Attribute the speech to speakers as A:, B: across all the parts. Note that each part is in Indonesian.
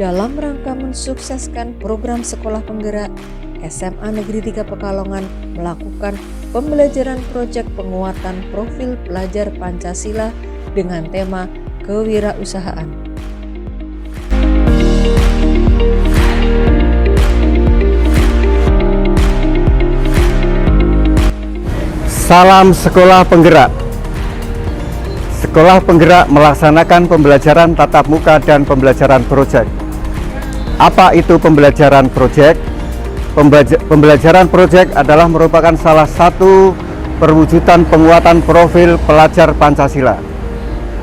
A: dalam rangka mensukseskan program Sekolah Penggerak, SMA Negeri 3 Pekalongan melakukan pembelajaran proyek penguatan profil pelajar Pancasila dengan tema kewirausahaan.
B: Salam Sekolah Penggerak. Sekolah Penggerak melaksanakan pembelajaran tatap muka dan pembelajaran proyek. Apa itu pembelajaran proyek? Pembelajaran proyek adalah merupakan salah satu perwujudan penguatan profil pelajar Pancasila.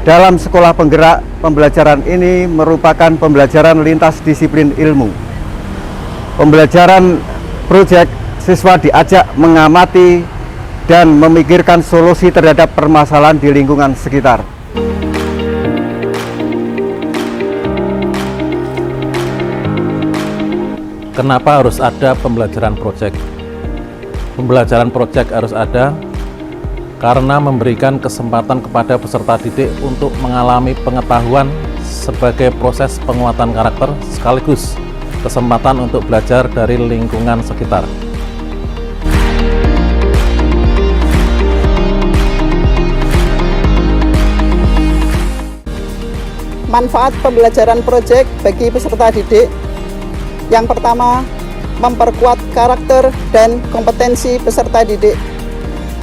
B: Dalam Sekolah Penggerak, pembelajaran ini merupakan pembelajaran lintas disiplin ilmu. Pembelajaran proyek, siswa diajak mengamati dan memikirkan solusi terhadap permasalahan di lingkungan sekitar.
C: Kenapa harus ada pembelajaran proyek? Pembelajaran proyek harus ada karena memberikan kesempatan kepada peserta didik untuk mengalami pengetahuan sebagai proses penguatan karakter sekaligus kesempatan untuk belajar dari lingkungan sekitar.
D: Manfaat pembelajaran proyek bagi peserta didik. Yang pertama, memperkuat karakter dan kompetensi peserta didik.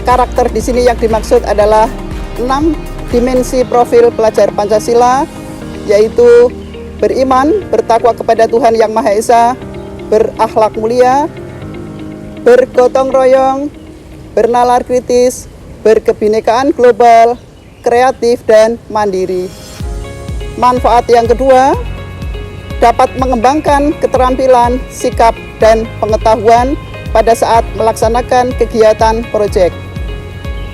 D: Karakter di sini yang dimaksud adalah 6 dimensi profil pelajar Pancasila, yaitu beriman, bertakwa kepada Tuhan Yang Maha Esa, berakhlak mulia, bergotong royong, bernalar kritis, berkebinekaan global, kreatif, dan mandiri. Manfaat yang kedua, dapat mengembangkan keterampilan, sikap, dan pengetahuan pada saat melaksanakan kegiatan proyek.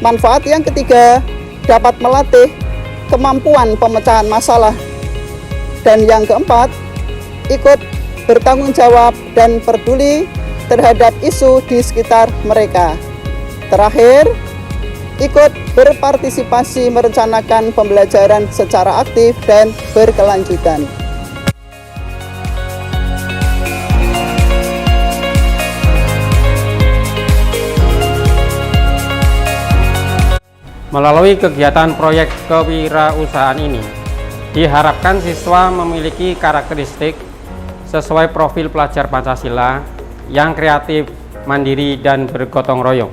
D: Manfaat yang ketiga, dapat melatih kemampuan pemecahan masalah. Dan yang keempat, ikut bertanggung jawab dan peduli terhadap isu di sekitar mereka. Terakhir, ikut berpartisipasi merencanakan pembelajaran secara aktif dan berkelanjutan.
E: Melalui kegiatan proyek kewirausahaan ini, diharapkan siswa memiliki karakteristik sesuai profil pelajar Pancasila yang kreatif, mandiri, dan bergotong royong.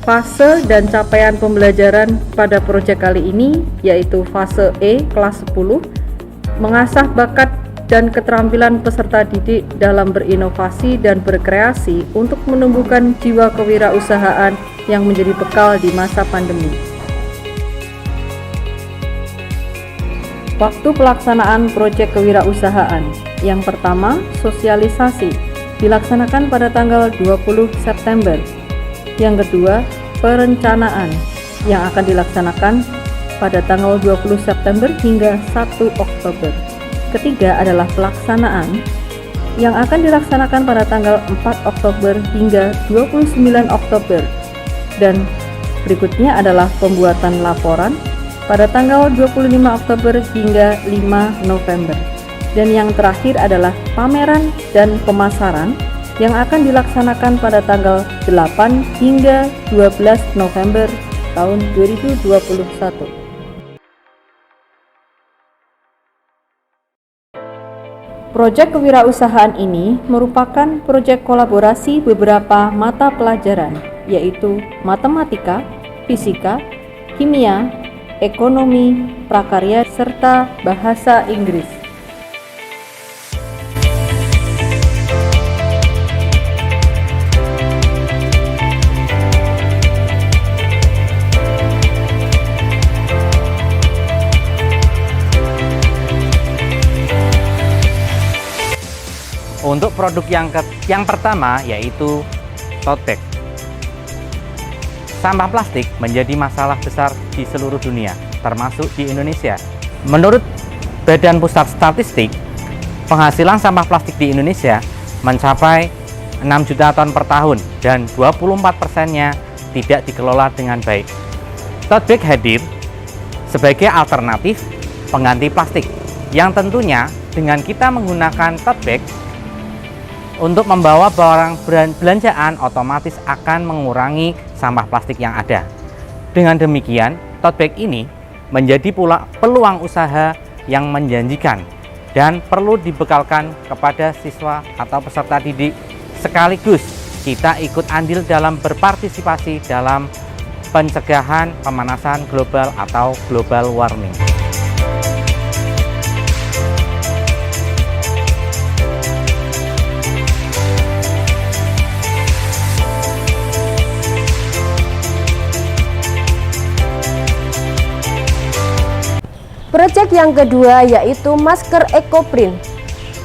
A: Fase dan capaian pembelajaran pada proyek kali ini yaitu fase E kelas 10, mengasah bakat dan keterampilan peserta didik dalam berinovasi dan berkreasi untuk menumbuhkan jiwa kewirausahaan yang menjadi bekal di masa pandemi. Waktu pelaksanaan proyek kewirausahaan. Yang pertama, sosialisasi dilaksanakan pada tanggal 20 September. Yang kedua, perencanaan yang akan dilaksanakan pada tanggal 20 September hingga 1 Oktober. Ketiga adalah pelaksanaan yang akan dilaksanakan pada tanggal 4 Oktober hingga 29 Oktober. Dan berikutnya adalah pembuatan laporan pada tanggal 25 Oktober hingga 5 November. Dan yang terakhir adalah pameran dan pemasaran yang akan dilaksanakan pada tanggal 8 hingga 12 November tahun 2021. Proyek kewirausahaan ini merupakan proyek kolaborasi beberapa mata pelajaran, yaitu matematika, fisika, kimia, ekonomi, prakarya, serta bahasa Inggris.
F: Untuk produk yang pertama yaitu tote bag. Sampah plastik menjadi masalah besar di seluruh dunia, termasuk di Indonesia. Menurut Badan Pusat Statistik, penghasilan sampah plastik di Indonesia mencapai 6 juta ton per tahun dan 24%-nya tidak dikelola dengan baik. Tote bag hadir sebagai alternatif pengganti plastik yang tentunya dengan kita menggunakan tote bag untuk membawa barang belanjaan otomatis akan mengurangi sampah plastik yang ada. Dengan demikian, tote bag ini menjadi pula peluang usaha yang menjanjikan dan perlu dibekalkan kepada siswa atau peserta didik, sekaligus kita ikut andil dalam berpartisipasi dalam pencegahan pemanasan global atau global warming.
G: Proyek yang kedua yaitu masker EcoPrint.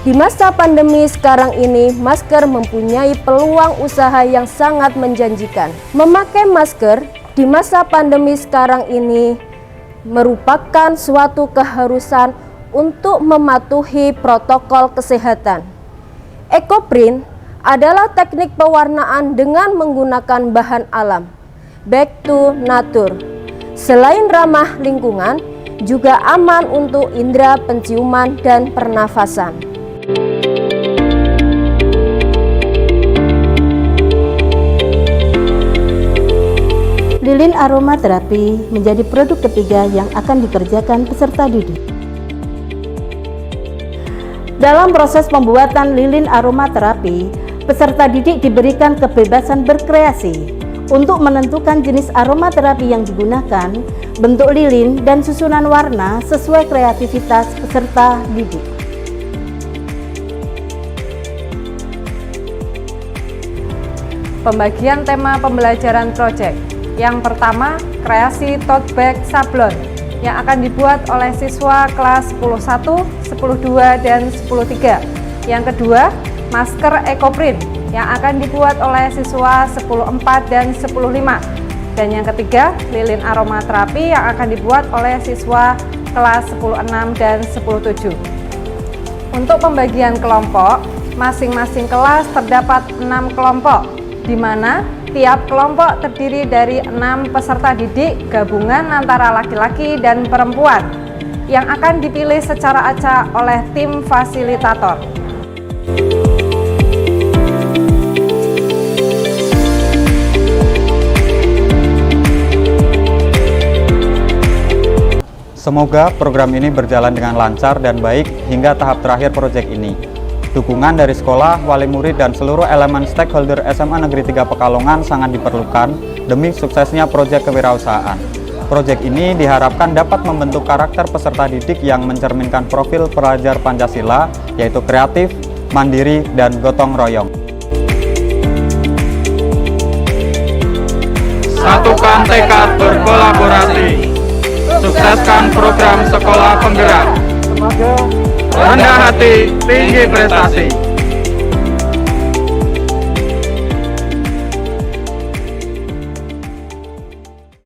G: Di masa pandemi sekarang ini, masker mempunyai peluang usaha yang sangat menjanjikan. Memakai masker di masa pandemi sekarang ini merupakan suatu keharusan untuk mematuhi protokol kesehatan. EcoPrint adalah teknik pewarnaan dengan menggunakan bahan alam, back to nature. Selain ramah lingkungan, juga aman untuk indera penciuman dan pernafasan.
H: Lilin aromaterapi menjadi produk ketiga yang akan dikerjakan peserta didik. Dalam proses pembuatan lilin aromaterapi, peserta didik diberikan kebebasan berkreasi untuk menentukan jenis aromaterapi yang digunakan, bentuk lilin, dan susunan warna sesuai kreativitas peserta didik.
A: Pembagian tema pembelajaran proyek. Yang pertama, kreasi tote bag sablon yang akan dibuat oleh siswa kelas 10.1, 10.2, dan 10.3. Yang kedua, masker EcoPrint yang akan dibuat oleh siswa 10.4 dan 10.5. Dan yang ketiga, lilin aromaterapi yang akan dibuat oleh siswa kelas 10.6 dan 10.7. Untuk pembagian kelompok, masing-masing kelas terdapat 6 kelompok, di mana tiap kelompok terdiri dari 6 peserta didik gabungan antara laki-laki dan perempuan yang akan dipilih secara acak oleh tim fasilitator.
B: Semoga program ini berjalan dengan lancar dan baik hingga tahap terakhir proyek ini. Dukungan dari sekolah, wali murid, dan seluruh elemen stakeholder SMA Negeri 3 Pekalongan sangat diperlukan demi suksesnya proyek kewirausahaan. Proyek ini diharapkan dapat membentuk karakter peserta didik yang mencerminkan profil pelajar Pancasila, yaitu kreatif, mandiri, dan gotong royong.
I: Satukan tekad berkolaborasi. Sukseskan program sekolah penggerak. Rendah hati, tinggi prestasi.